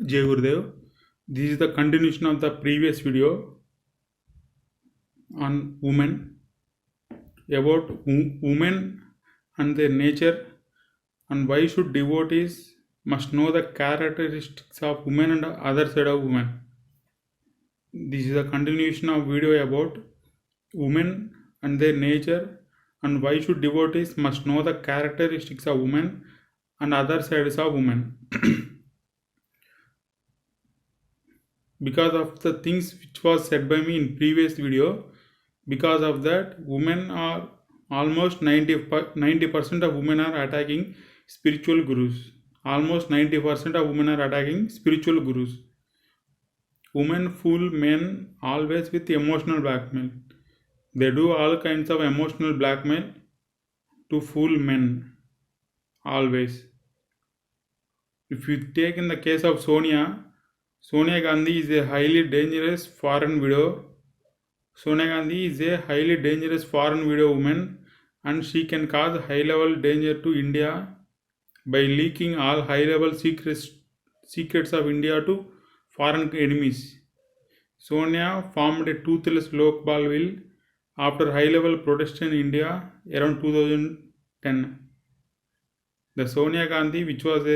Jai Gurudev. This is the continuation of the previous video on women, about women and their nature, and why should devotees must know the characteristics of women and other side of women. This is a continuation of video about women and their nature, and why should devotees must know the characteristics of women and other sides of women. Because of the things which was said by me in previous video, because of that women are almost 90% of women are attacking spiritual gurus. Almost 90% of women are attacking spiritual gurus. Women fool men always with emotional blackmail. They do all kinds of emotional blackmail to fool men always. If you take in the case of Sonia Gandhi is a highly dangerous foreign widow. Sonia Gandhi is a highly dangerous foreign widow woman, and she can cause high-level danger to India by leaking all high-level secrets of India to foreign enemies. Sonia formed a toothless Lokpal will after high-level protest in India around 2010. The Sonia Gandhi, which is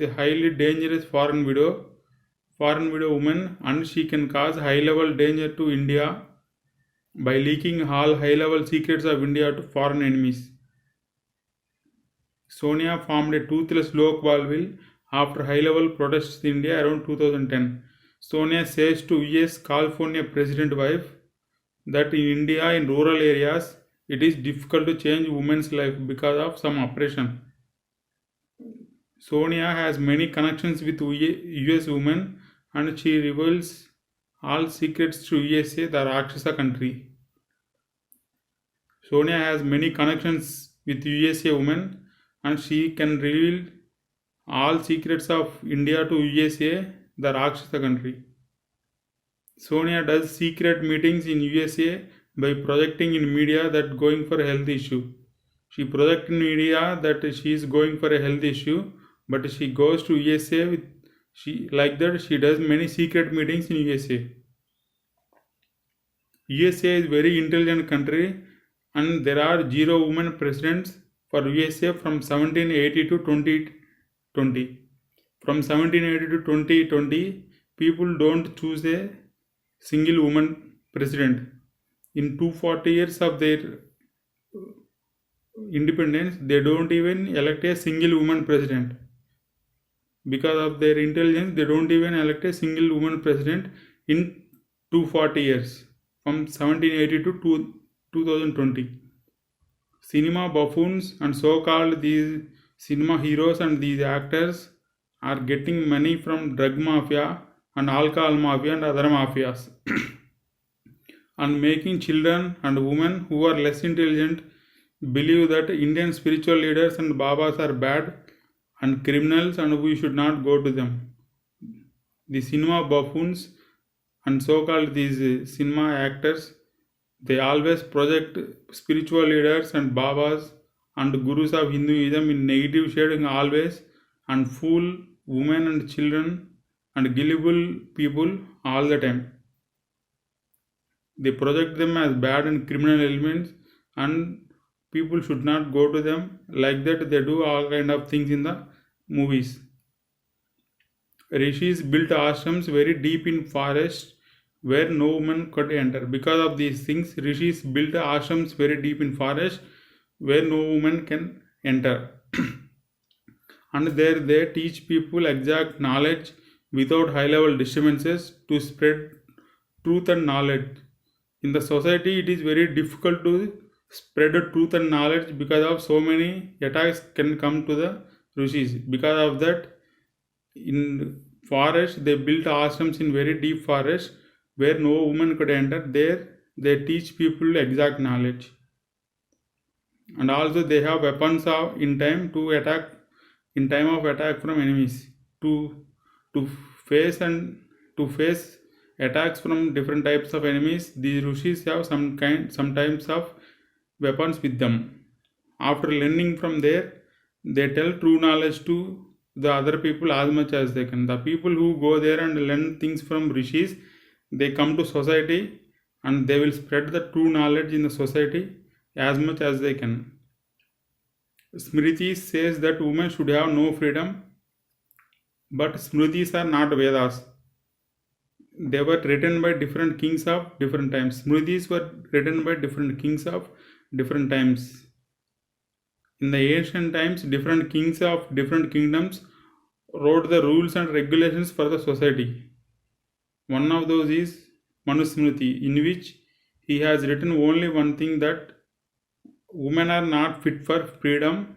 a highly dangerous foreign widow woman, and she can cause high-level danger to India by leaking all high-level secrets of India to foreign enemies. Sonia formed a toothless Lokpal will after high-level protests in India around 2010. Sonia says to US California President wife that in India, in rural areas, it is difficult to change women's life because of some oppression. Sonia has many connections with US women, and she reveals all secrets to USA, the Rakshasa country. Sonia has many connections with USA women, and she can reveal all secrets of India to USA, the Rakshasa country. Sonia does secret meetings in USA by projecting in media that going for a health issue. She projects in media that she is going for a health issue, but she goes to USA with she does many secret meetings in USA. USA is very intelligent country, and there are 0 women presidents for USA from 1780 to 2020. From 1780 to 2020, people don't choose a single woman president. In 240 years of their independence, they don't even elect a single woman president. Because of their intelligence, they don't even elect a single woman president in 240 years, from 1780 to 2020. Cinema buffoons and so-called these cinema heroes and these actors are getting money from drug mafia and alcohol mafia and other mafias and making children and women who are less intelligent believe that Indian spiritual leaders and babas are bad and criminals and we should not go to them. The cinema buffoons and so-called these cinema actors, they always project spiritual leaders and babas and gurus of Hinduism in negative shading always, and fool women and children and gullible people all the time. They project them as bad and criminal elements, and people should not go to them. Like that, they do all kind of things in the movies. Rishis built ashrams very deep in forest where no woman could enter. Because of these things, Rishis built ashrams very deep in forest where no woman can enter. And there they teach people exact knowledge without high-level disturbances to spread truth and knowledge. In the society, it is very difficult to spread truth and knowledge because of so many attacks can come to the rishis. Because of that, in forest they built ashrams in very deep forest where no woman could enter. There they teach people exact knowledge, and also they have weapons in time of attack from enemies to face attacks from different types of enemies. These rishis have some types of weapons with them. After learning from there, they tell true knowledge to the other people as much as they can. The people who go there and learn things from rishis, they come to society and they will spread the true knowledge in the society as much as they can. Smriti says that women should have no freedom, but Smritis are not Vedas. They were written by different kings of different times. Smritis were written by different kings of different times. In the ancient times, different kings of different kingdoms wrote the rules and regulations for the society. One of those is Manusmriti, in which he has written only one thing, that women are not fit for freedom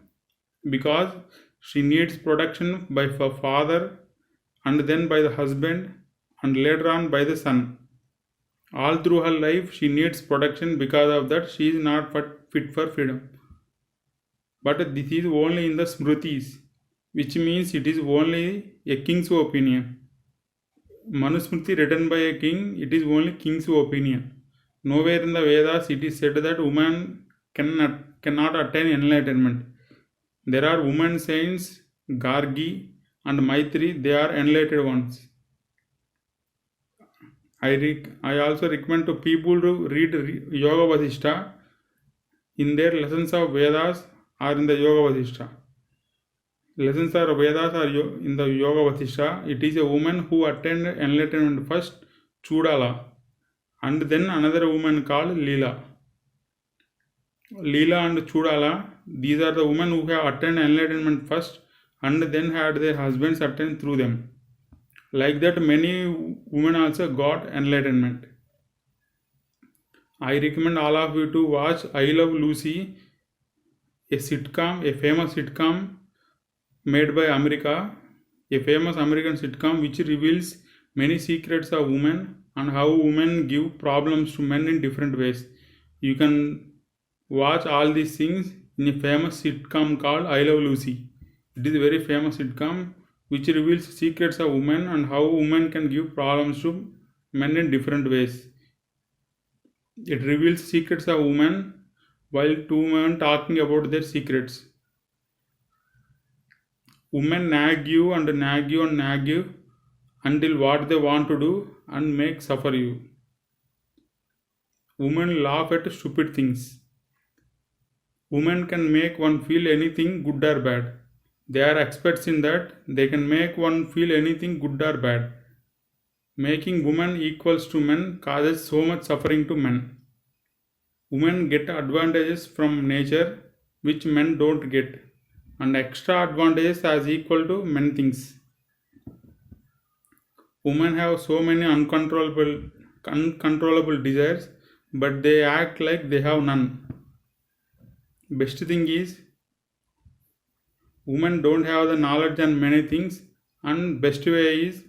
because she needs protection by her father and then by the husband and later on by the son. All through her life she needs protection, because of that she is not fit for freedom. But this is only in the Smritis, which means it is only a king's opinion. Manusmriti written by a king, it is only king's opinion. Nowhere in the Vedas it is said that women cannot attain enlightenment. There are women saints, Gargi and Maitri, they are enlightened ones. I also recommend to people to read Yoga Vasishtha in their lessons of Vedas or in the Yoga Vasishtha. Lessons of Vedas are in the Yoga Vasishtha. It is a woman who attained enlightenment first, Chudala, and then another woman called Leela. Leela and Chudala, these are the women who have attained enlightenment first and then had their husbands attain through them. Like that, many women also got enlightenment. I recommend all of you to watch I Love Lucy, a famous sitcom made by America, a famous American sitcom which reveals many secrets of women and how women give problems to men in different ways. You can watch all these things in a famous sitcom called I Love Lucy. It is a very famous sitcom which reveals secrets of women and how women can give problems to men in different ways. It reveals secrets of women while two men talking about their secrets. Women nag you and nag you and nag you until what they want to do and make suffer you. Women laugh at stupid things. Women can make one feel anything, good or bad. They are experts in that. They can make one feel anything, good or bad. Making women equals to men causes so much suffering to men. Women get advantages from nature which men don't get, and extra advantages as equal to men things. Women have so many uncontrollable desires, but they act like they have none. Best thing is, women don't have the knowledge on many things, and best way is,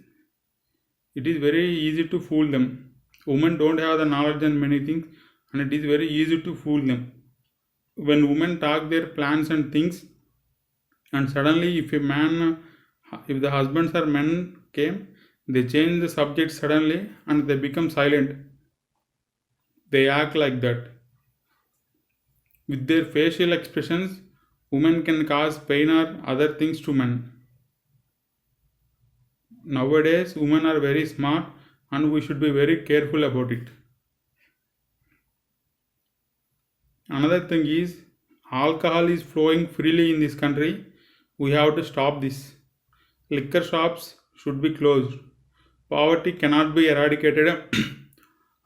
it is very easy to fool them. Women don't have the knowledge on many things, and it is very easy to fool them. When women talk their plans and things, and suddenly if the husbands or men came, they change the subject suddenly and they become silent. They act like that. With their facial expressions, women can cause pain or other things to men. Nowadays, women are very smart and we should be very careful about it. Another thing is, alcohol is flowing freely in this country. We have to stop this. Liquor shops should be closed. Poverty cannot be eradicated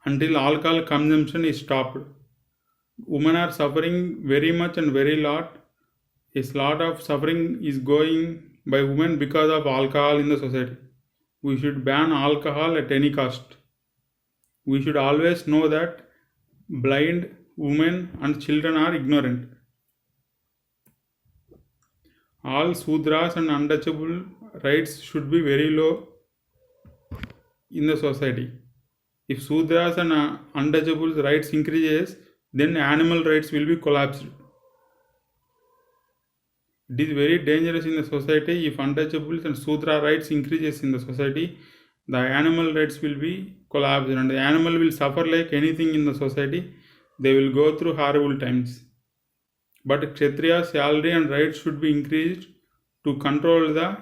until alcohol consumption is stopped. Women are suffering very much and very lot. A lot of suffering is going by women because of alcohol in the society. We should ban alcohol at any cost. We should always know that blind, women and children are ignorant. All Sudras and untouchable rights should be very low in the society. If Sudras and untouchable rights increases, then animal rights will be collapsed. It is very dangerous in the society if untouchables and Sudra rights increases in the society. The animal rights will be collapsed and the animal will suffer like anything in the society. They will go through horrible times. But Kshatriya's salary and rights should be increased to control the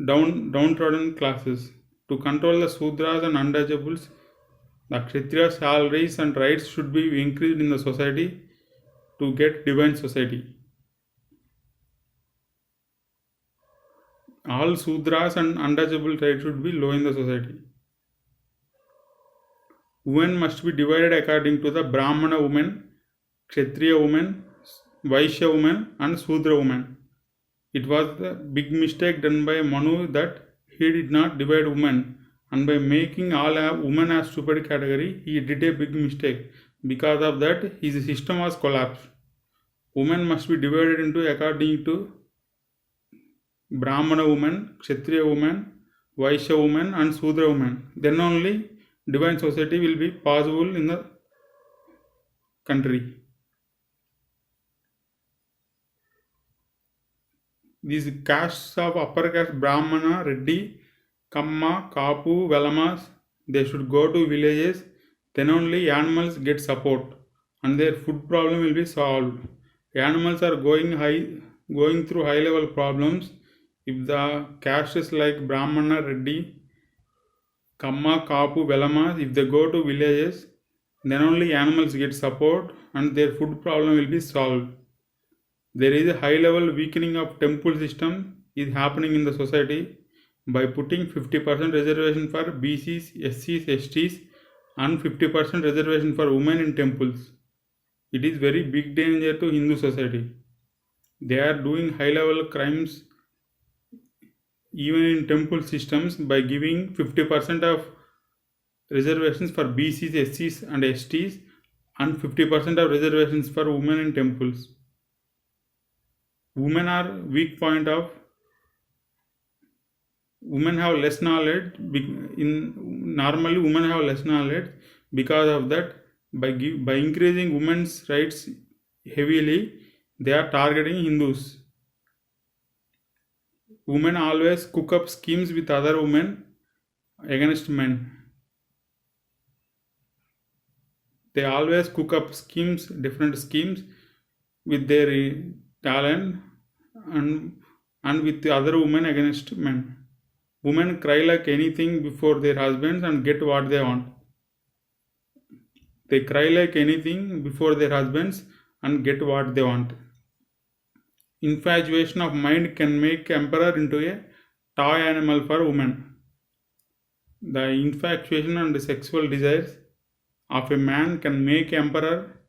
downtrodden classes. To control the Sudras and untouchables, the Kshatriya salaries and rights should be increased in the society to get divine society. All Sudras and untouchable rights should be low in the society. Women must be divided according to the Brahmana women, Kshatriya women, Vaishya women, and Sudra women. It was the big mistake done by Manu that he did not divide women, and by making all women as stupid category, he did a big mistake. Because of that, his system was collapsed. Women must be divided into according to Brahmana women, Kshatriya women, Vaishya women, and Sudra women. Then only divine society will be possible in the country. These castes of upper caste Brahmana, Reddy, Kamma, Kapu, Velamas, they should go to villages. Then only animals get support and their food problem will be solved. Animals are going through high level problems. If the castes like Brahmana, Reddy, Kamma, Kapu, Velamas, if they go to villages, then only animals get support and their food problem will be solved. There is a high level weakening of temple system is happening in the society by putting 50% reservation for BCs, SCs, STs and 50% reservation for women in temples. It is very big danger to Hindu society. They are doing high level crimes even in temple systems by giving 50% of reservations for BCs, SCs and STs and 50% of reservations for women in temples. Women have less knowledge. Normally women have less knowledge. Because of that, by increasing women's rights heavily, they are targeting Hindus. Women always cook up schemes with other women against men. They always cook up different schemes with their talent and with the other women against men. Women cry like anything before their husbands and get what they want. They cry like anything before their husbands and get what they want. Infatuation of mind can make emperor into a toy animal for women. The infatuation and the sexual desires of a man can make emperor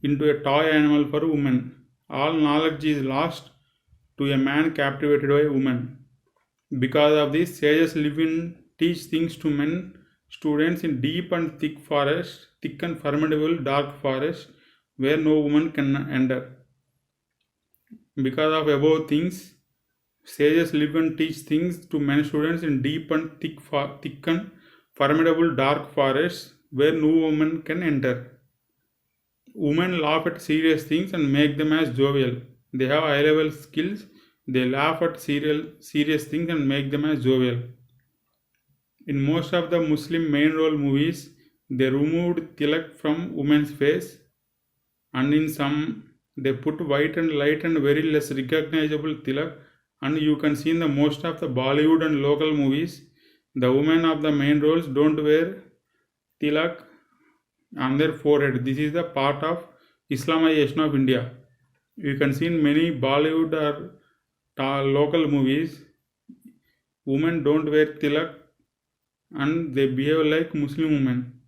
into a toy animal for women. All knowledge is lost to a man captivated by a woman. Because of this, sages live in teach things to men, students in deep and thick forest, thick and formidable dark forest, where no woman can enter. Because of above things, sages live and teach things to men students in deep and thick and formidable dark forests, where no woman can enter. Women laugh at serious things and make them as jovial. They have high level skills. They laugh at serious things and make them as jovial. In most of the Muslim main role movies, they removed tilak from women's face, and in some they put white and light and very less recognizable tilak. And you can see in the most of the Bollywood and local movies, the women of the main roles don't wear tilak on their forehead. This is the part of Islamization of India. You can see in many Bollywood or local movies, women don't wear tilak and they behave like Muslim women.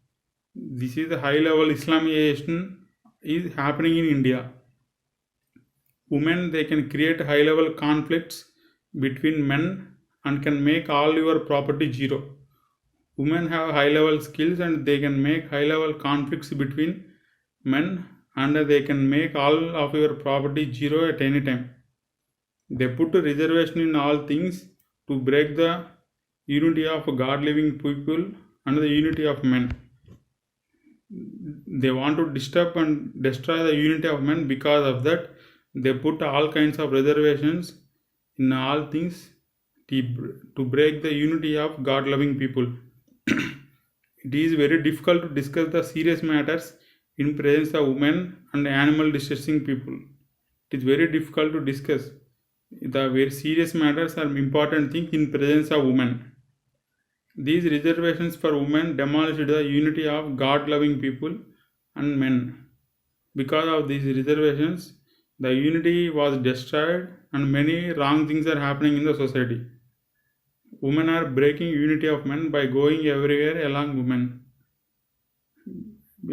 This is the high level Islamization is happening in India. Women, they can create high level conflicts between men and can make all your property zero. Women have high level skills and they can make high level conflicts between men and they can make all of your property zero at any time. They put a reservation in all things to break the unity of God living people and the unity of men. They want to disturb and destroy the unity of men. Because of that, they put all kinds of reservations in all things to break the unity of God loving people. It is very difficult to discuss the serious matters in presence of women and animal distressing people. It is very difficult to discuss the very serious matters are important things in presence of women. These reservations for women demolished the unity of God-loving people and men. Because of these reservations, the unity was destroyed and many wrong things are happening in the society. Women are breaking unity of men by going everywhere along women.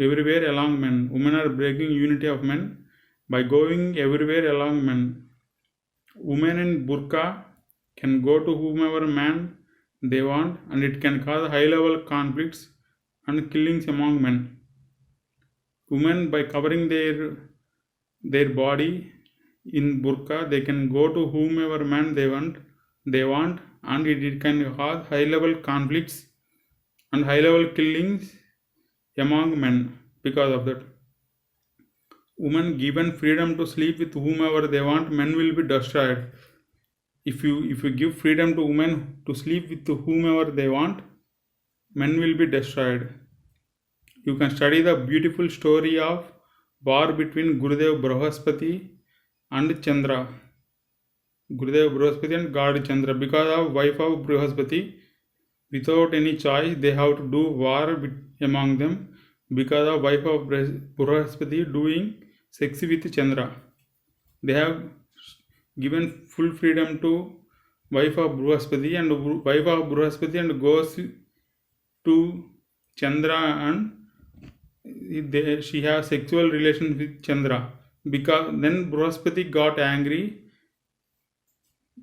Everywhere along men. Women are breaking unity of men by going everywhere along men. Women in burqa can go to whomever man they want, and it can cause high level conflicts and killings among men. Women, by covering their body in burqa, they can go to whomever man they want, and it can cause high level conflicts and high level killings among men because of that. Women given freedom to sleep with whomever they want, men will be destroyed. If you give freedom to women to sleep with whomever they want, men will be destroyed. You can study the beautiful story of war between Gurudev Brahaspati and Chandra. Gurudev Brahaspati and God Chandra. Because of wife of Brahaspati, without any choice, they have to do war among them. Because of wife of Brahaspati doing sex with Chandra, they have given full freedom to wife of Brahaspati, and wife of Brahaspati and goes to Chandra, and she has sexual relations with Chandra. Because then Brahaspati got angry,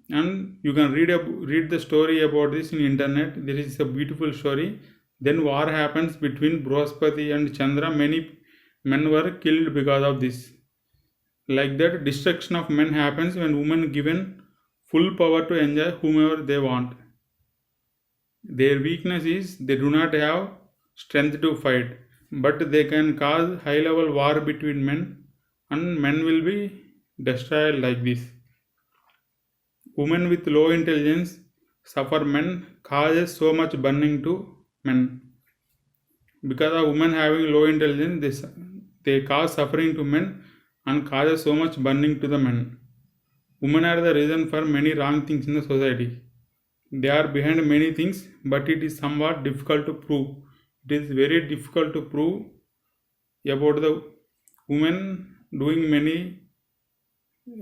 and you can read the story about this in internet. There is a beautiful story. Then war happens between Brahaspati and Chandra. Many men were killed because of this. Like that, destruction of men happens when women given full power to enjoy whomever they want. Their weakness is they do not have strength to fight, but they can cause high level war between men, and men will be destroyed like this. Women with low intelligence suffer men causes so much burning to men. Because of women having low intelligence, they cause suffering to men and causes so much burning to the men. Women are the reason for many wrong things in the society. They are behind many things, but it is somewhat difficult to prove. It is very difficult to prove about the women doing many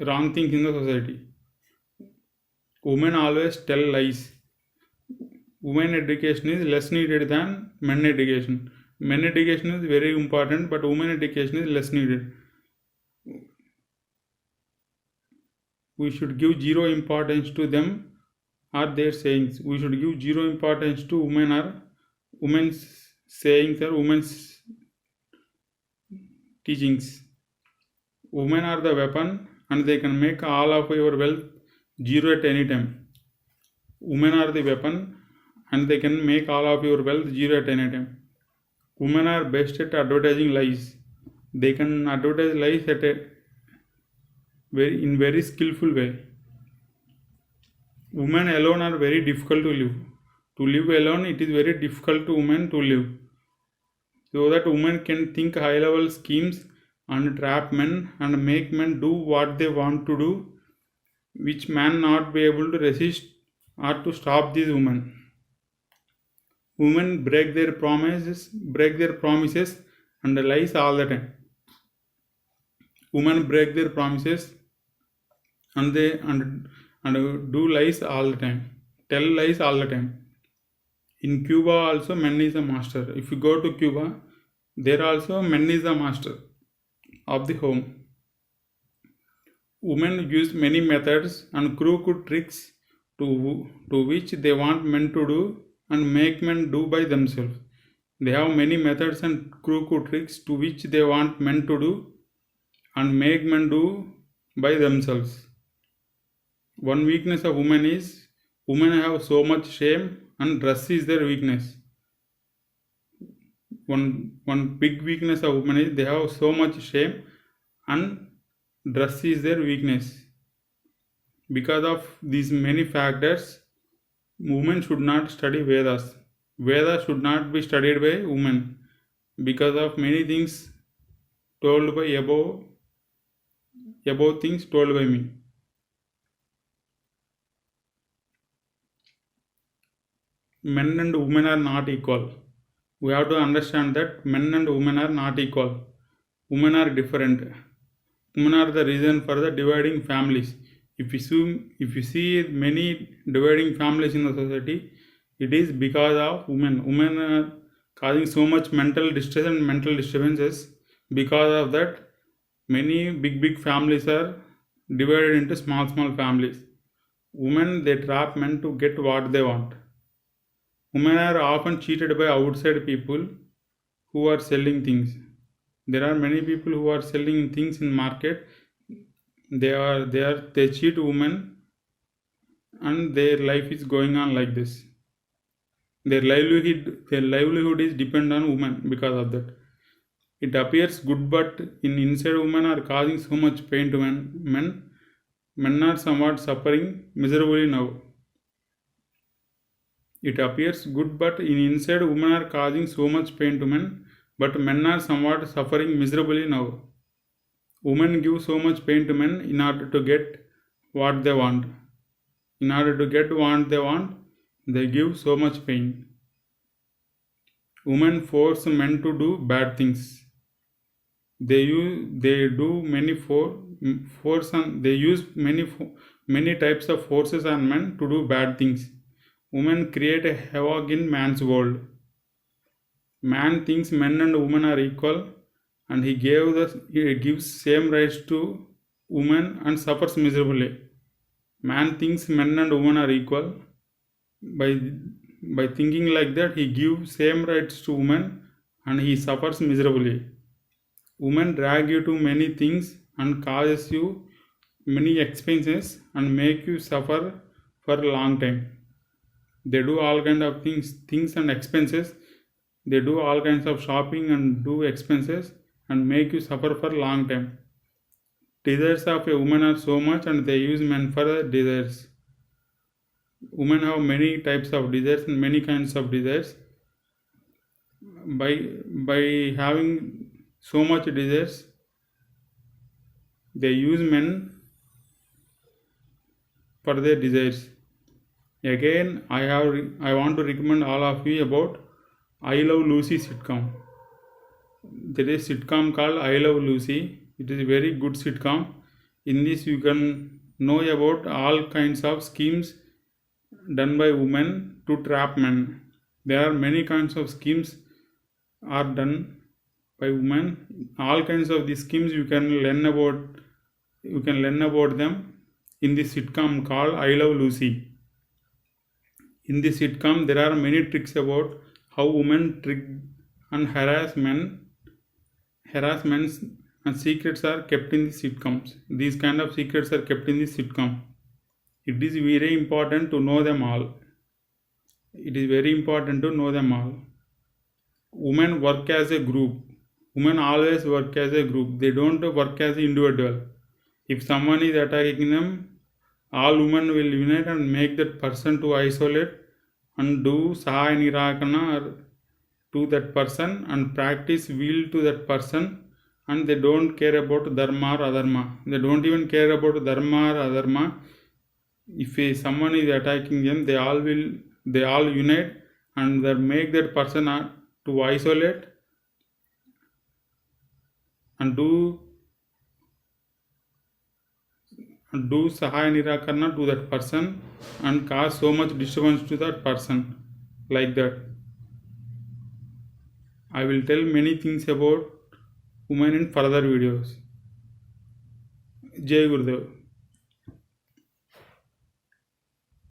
wrong things in the society. Women always tell lies. Women education is less needed than men education. Men education is very important, but women education is less needed. We should give zero importance to them or their sayings. We should give zero importance to women or women's sayings or women's teachings. Women are the weapon, and they can make all of your wealth zero at any time. Women are the weapon, and they can make all of your wealth zero at any time. Women are best at advertising lies. They can advertise lies in very skillful way. Women alone are very difficult to live. To live alone, it is very difficult to women to live. So that women can think high level schemes and trap men and make men do what they want to do, which man not be able to resist or to stop these women. Women break their promises and lies all the time. Women break their promises and do lies all the time, tell lies all the time. In Cuba also, men is a master. If you go to Cuba, there also men is the master of the home. Women use many methods and crooked tricks to which they want men to do and make men do by themselves. They have many methods and crooked tricks to which they want men to do and make men do by themselves. One weakness of women is women have so much shame, and dress is their weakness. One big weakness of women is they have so much shame, and dress is their weakness. Because of these many factors, women should not study Vedas. Vedas should not be studied by women. Because of many things, told by above things told by me. Men and women are not equal. We have to understand that men and women are not equal. Women are different. Women are the reason for the dividing families. If you see many dividing families in the society, it is because of women. Women are causing so much mental distress and mental disturbances. Because of that, many big families are divided into small families. Women, they trap men to get what they want. Women are often cheated by outside people who are selling things. There are many people who are selling things in market. They cheat women, and their life is going on like this. Their livelihood is depend on women because of that. It appears good, but inside women are causing so much pain to men. Men are somewhat suffering miserably now. It appears good, but inside women are causing so much pain to men, but men are somewhat suffering miserably now. Women give so much pain to men in order to get what they want. In order to get what they want, they give so much pain. Women force men to do bad things. They use many types of forces on men to do bad things. Women create a havoc in man's world. Man thinks men and women are equal, and he gives same rights to women and suffers miserably. Man thinks men and women are equal. By thinking like that, he gives same rights to women and he suffers miserably. Women drag you to many things and causes you many expenses and make you suffer for a long time. They do all kind of things and expenses. They do all kinds of shopping and do expenses and make you suffer for a long time. Desires of a woman are so much, and they use men for the desires. Women have many types of desires and many kinds of desires. By having so much desires, they use men for their desires. Again, I want to recommend all of you about I Love Lucy sitcom. There is a sitcom called I Love Lucy. It is a very good sitcom. In this, you can know about all kinds of schemes done by women to trap men. There are many kinds of schemes are done by women. All kinds of these schemes you can learn about them in this sitcom called I Love Lucy. In this sitcom, there are many tricks about how women trick and harass men. Harassments and secrets are kept in the sitcoms. These kind of secrets are kept in the sitcom. It is very important to know them all. It is very important to know them all. Women work as a group. Women always work as a group. They don't work as an individual. If someone is attacking them, all women will unite and make that person to isolate and do Sahaya Nirakana to that person and practice will to that person, and they don't care about dharma or adharma. They don't even care about dharma or adharma. If someone is attacking them, they all unite and they make that person to isolate and do Sahaya Nirakarana to that person and cause so much disturbance to that person. Like that, I will tell many things about women in further videos. Jai Gurudev.